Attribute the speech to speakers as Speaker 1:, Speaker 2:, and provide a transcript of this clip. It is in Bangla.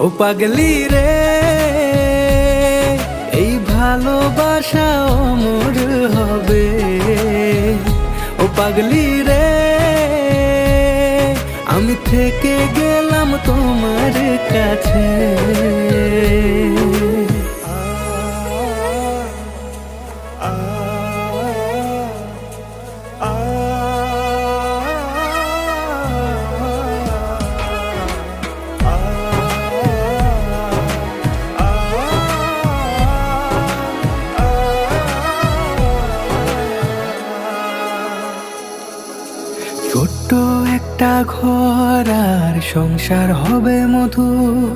Speaker 1: ও পাগলি রে, এই ভালোবাসা অমর হবে। ও পাগলি রে, আমি থেকে গেলাম তোমার কাছে। ছোট্ট একটা ঘর আর সংসার হবে মধুর,